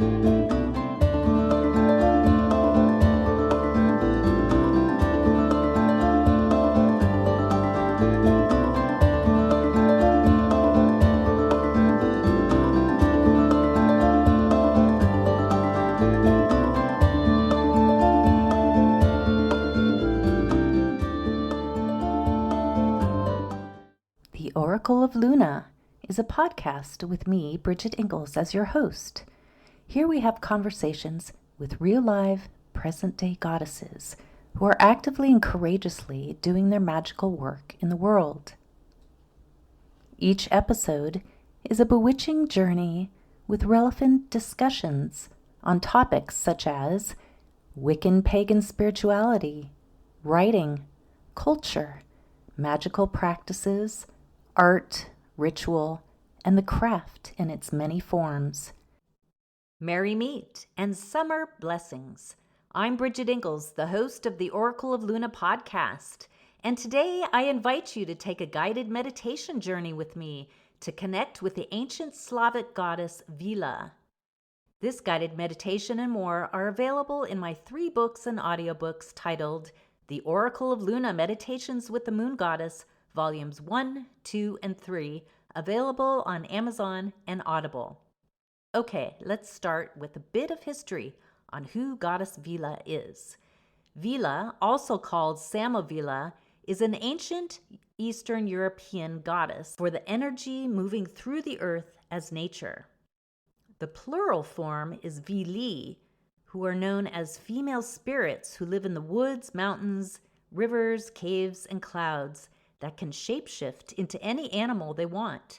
The Oracle of Luna is a podcast with me, Bridget Engels, as your host. Here we have conversations with real live, present-day goddesses who are actively and courageously doing their magical work in the world. Each episode is a bewitching journey with relevant discussions on topics such as Wiccan pagan spirituality, writing, culture, magical practices, art, ritual, and the craft in its many forms. Merry meet and summer blessings. I'm Bridget Engels, the host of the Oracle of Luna podcast, and today I invite you to take a guided meditation journey with me to connect with the ancient Slavic goddess Vila. This guided meditation and more are available in my 3 books and audiobooks titled The Oracle of Luna Meditations with the Moon Goddess, Volumes 1, 2, and 3, available on Amazon and Audible. Okay, let's start with a bit of history on who Goddess Vila is. Vila, also called Samo Vila, is an ancient Eastern European goddess for the energy moving through the earth as nature. The plural form is Vily, who are known as female spirits who live in the woods, mountains, rivers, caves, and clouds that can shapeshift into any animal they want.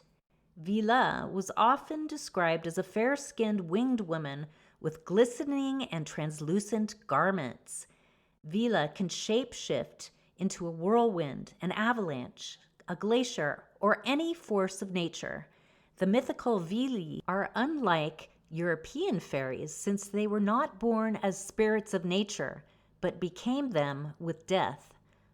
Vila was often described as a fair-skinned winged woman with glistening and translucent garments. Vila can shapeshift into a whirlwind, an avalanche, a glacier, or any force of nature. The mythical Vily are unlike European fairies since they were not born as spirits of nature, but became them with death.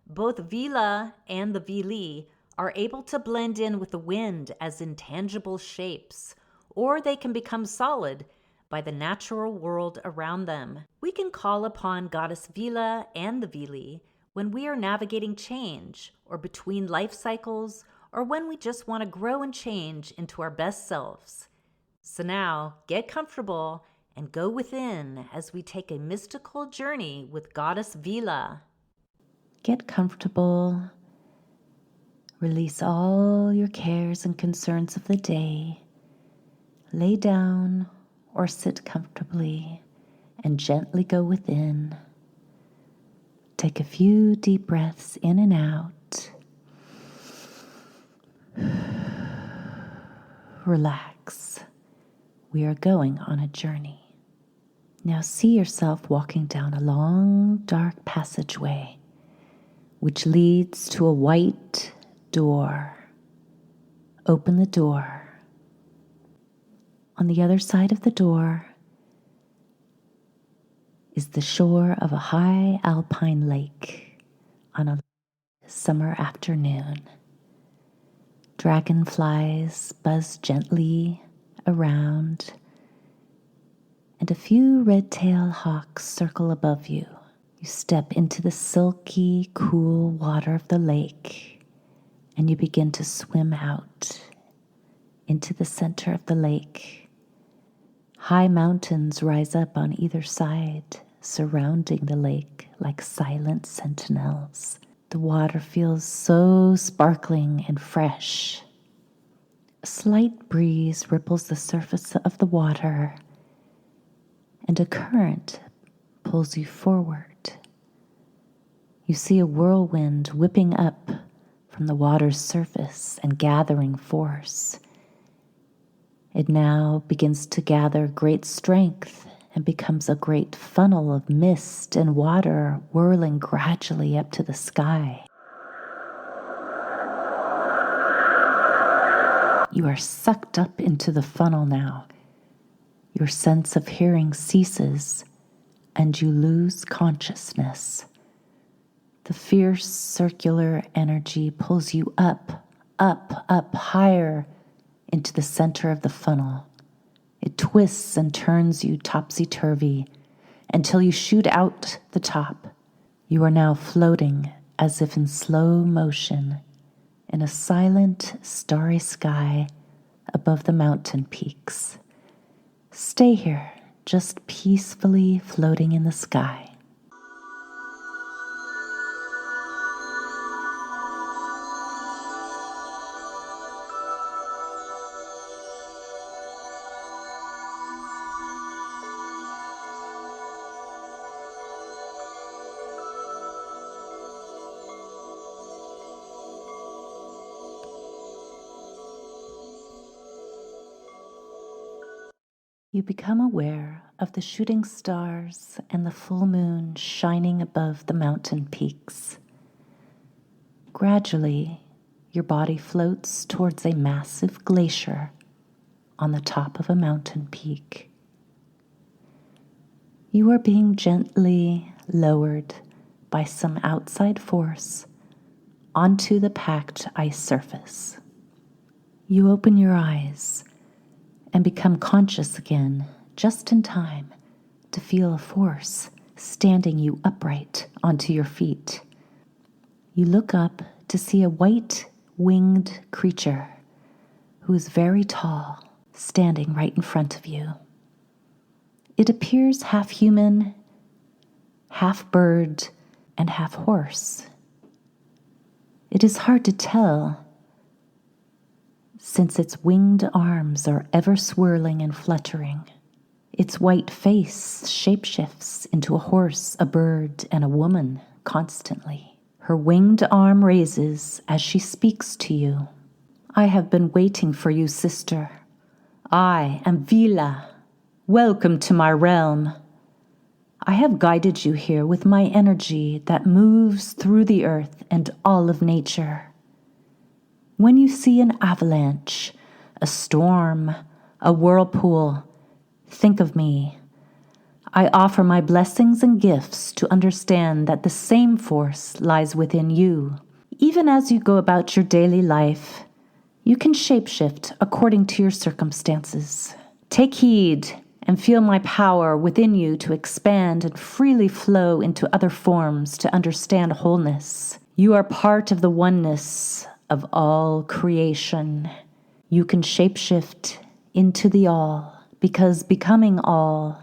Both Vila and the Vily are able to blend in with the wind as intangible shapes, or they can become solid by the natural world around them. We can call upon Goddess Vila and the Vily when we are navigating change, or between life cycles, or when we just want to grow and change into our best selves. So now, get comfortable and go within as we take a mystical journey with Goddess Vila. Get comfortable. Release all your cares and concerns of the day. Lay down or sit comfortably and gently go within. Take a few deep breaths in and out. Relax. We are going on a journey. Now see yourself walking down a long, dark passageway which leads to a white door. Open the door. On the other side of the door is the shore of a high alpine lake on a summer afternoon. Dragonflies buzz gently around, and a few red-tailed hawks circle above you. You step into the silky, cool water of the lake, and you begin to swim out into the center of the lake. High mountains rise up on either side, surrounding the lake like silent sentinels. The water feels so sparkling and fresh. A slight breeze ripples the surface of the water, and a current pulls you forward. You see a whirlwind whipping up from the water's surface and gathering force. It now begins to gather great strength and becomes a great funnel of mist and water whirling gradually up to the sky. You are sucked up into the funnel now. Your sense of hearing ceases and you lose consciousness. The fierce circular energy pulls you up, higher into the center of the funnel. It twists and turns you topsy-turvy until you shoot out the top. You are now floating as if in slow motion in a silent, starry sky above the mountain peaks. Stay here, just peacefully floating in the sky. You become aware of the shooting stars and the full moon shining above the mountain peaks. Gradually, your body floats towards a massive glacier on the top of a mountain peak. You are being gently lowered by some outside force onto the packed ice surface. You open your eyes and become conscious again, just in time to feel a force standing you upright onto your feet. You look up to see a white-winged creature who is very tall, standing right in front of you. It appears half human, half bird, and half horse. It is hard to tell, since its winged arms are ever swirling and fluttering. Its white face shapeshifts into a horse, a bird, and a woman constantly. Her winged arm raises as she speaks to you. I have been waiting for you, sister. I am Vila. Welcome to my realm. I have guided you here with my energy that moves through the earth and all of nature. When you see an avalanche, a storm, a whirlpool, think of me. I offer my blessings and gifts to understand that the same force lies within you. Even as you go about your daily life, you can shapeshift according to your circumstances. Take heed and feel my power within you to expand and freely flow into other forms to understand wholeness. You are part of the oneness of all creation. You can shapeshift into the all, because becoming all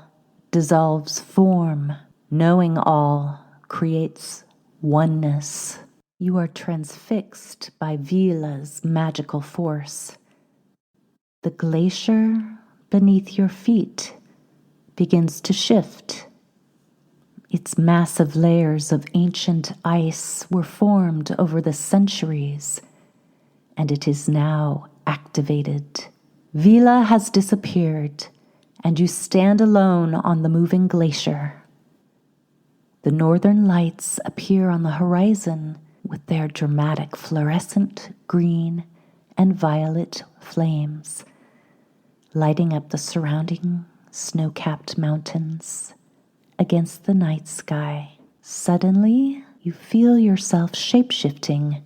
dissolves form. Knowing all creates oneness. You are transfixed by Vila's magical force. The glacier beneath your feet begins to shift. Its massive layers of ancient ice were formed over the centuries, and it is now activated. Vila has disappeared, and you stand alone on the moving glacier. The northern lights appear on the horizon with their dramatic fluorescent green and violet flames, lighting up the surrounding snow-capped mountains against the night sky. Suddenly, you feel yourself shapeshifting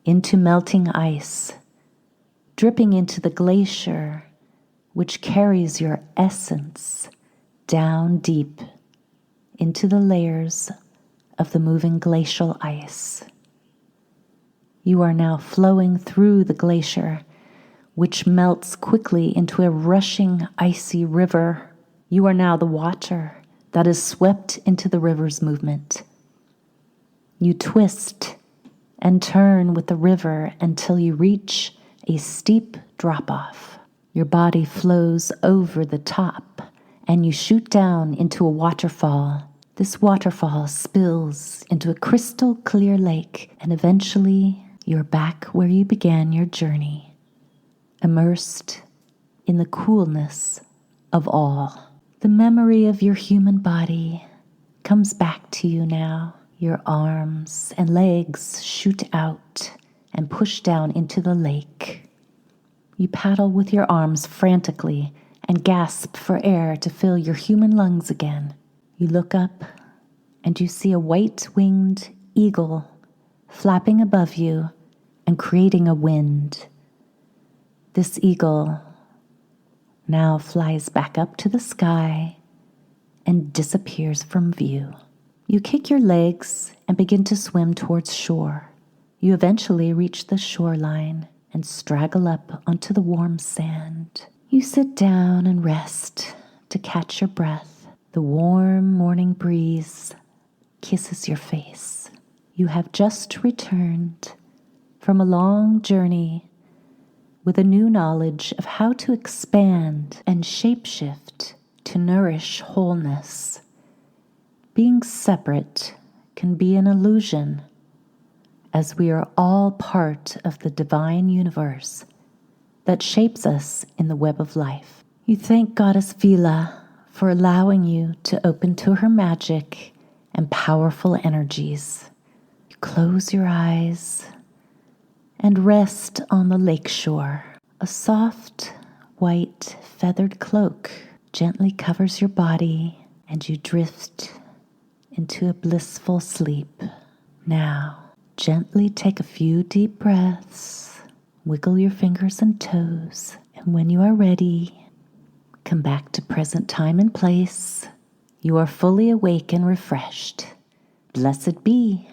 into melting ice, dripping into the glacier, which carries your essence down deep into the layers of the moving glacial ice. You are now flowing through the glacier, which melts quickly into a rushing icy river. You are now the water that is swept into the river's movement. You twist and turn with the river until you reach a steep drop-off. Your body flows over the top, and you shoot down into a waterfall. This waterfall spills into a crystal clear lake, and eventually you're back where you began your journey, immersed in the coolness of all. The memory of your human body comes back to you now. Your arms and legs shoot out and push down into the lake. You paddle with your arms frantically and gasp for air to fill your human lungs again. You look up and you see a white-winged eagle flapping above you and creating a wind. This eagle now flies back up to the sky and disappears from view. You kick your legs and begin to swim towards shore. You eventually reach the shoreline and straggle up onto the warm sand. You sit down and rest to catch your breath. The warm morning breeze kisses your face. You have just returned from a long journey with a new knowledge of how to expand and shapeshift to nourish wholeness. Being separate can be an illusion, as we are all part of the divine universe that shapes us in the web of life. You thank Goddess Vila for allowing you to open to her magic and powerful energies. You close your eyes and rest on the lakeshore. A soft, white, feathered cloak gently covers your body, and you drift into a blissful sleep. Now, gently take a few deep breaths, wiggle your fingers and toes, and when you are ready, come back to present time and place. You are fully awake and refreshed. Blessed be.